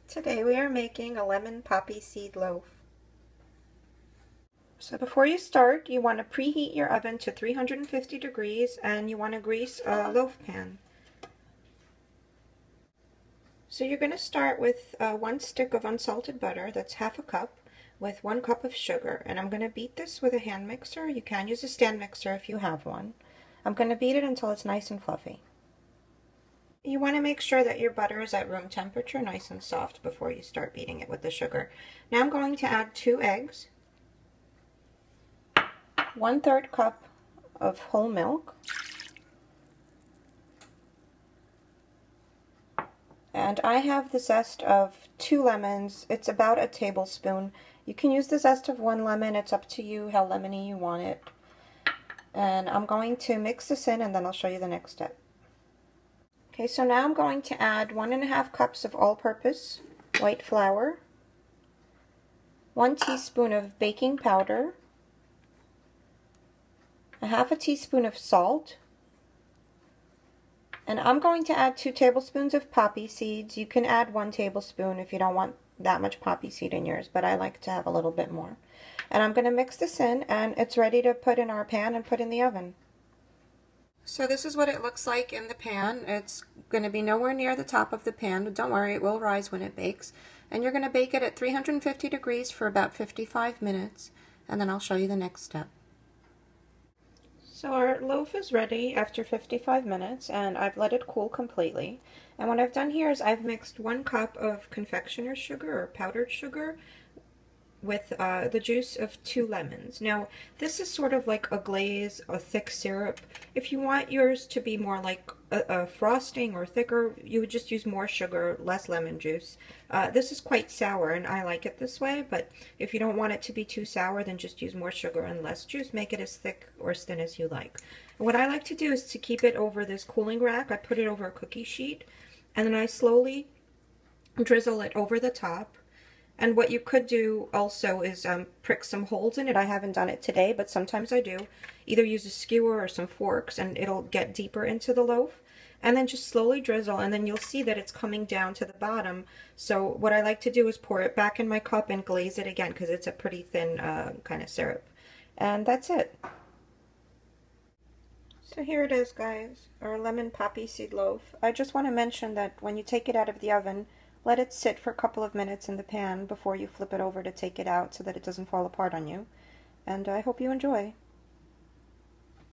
Today we are making a lemon poppy seed loaf. So before you start, you want to preheat your oven to 350 degrees and you want to grease a loaf pan. So you're going to start with 1 stick of unsalted butter, that's half a cup, with 1 cup of sugar. And I'm going to beat this with a hand mixer. You can use a stand mixer if you have one. I'm going to beat it until it's nice and fluffy. You want to make sure that your butter is at room temperature, nice and soft, before you start beating it with the sugar. Now I'm going to add 2 eggs, 1/3 cup of whole milk, and I have the zest of 2 lemons. It's about a tablespoon. You can use the zest of 1 lemon. It's up to you how lemony you want it. And I'm going to mix this in and then I'll show you the next step. Okay, so now I'm going to add 1½ cups of all-purpose white flour, 1 teaspoon of baking powder, 1/2 teaspoon of salt, and I'm going to add 2 tablespoons of poppy seeds. You can add 1 tablespoon if you don't want that much poppy seed in yours, but I like to have a little bit more. And I'm going to mix this in, and it's ready to put in our pan and put in the oven. So this is what it looks like in the pan. It's going to be nowhere near the top of the pan, but don't worry, it will rise when it bakes. And you're going to bake it at 350 degrees for about 55 minutes, and then I'll show you the next step. So our loaf is ready after 55 minutes, and I've let it cool completely. And what I've done here is I've mixed 1 cup of confectioner sugar, or powdered sugar, with the juice of 2 lemons. Now, this is sort of like a glaze, a thick syrup. If you want yours to be more like a frosting or thicker, you would just use more sugar, less lemon juice. This is quite sour, and I like it this way, but if you don't want it to be too sour, then just use more sugar and less juice. Make it as thick or as thin as you like. And what I like to do is to keep it over this cooling rack. I put it over a cookie sheet, and then I slowly drizzle it over the top. And what you could do also is prick some holes in it. I haven't done it today, but sometimes I do. Either use a skewer or some forks, and it'll get deeper into the loaf. And then just slowly drizzle, and then you'll see that it's coming down to the bottom. So what I like to do is pour it back in my cup and glaze it again, because it's a pretty thin kind of syrup. And that's it. So here it is, guys, our lemon poppy seed loaf. I just want to mention that when you take it out of the oven, let it sit for a couple of minutes in the pan before you flip it over to take it out so that it doesn't fall apart on you. And I hope you enjoy.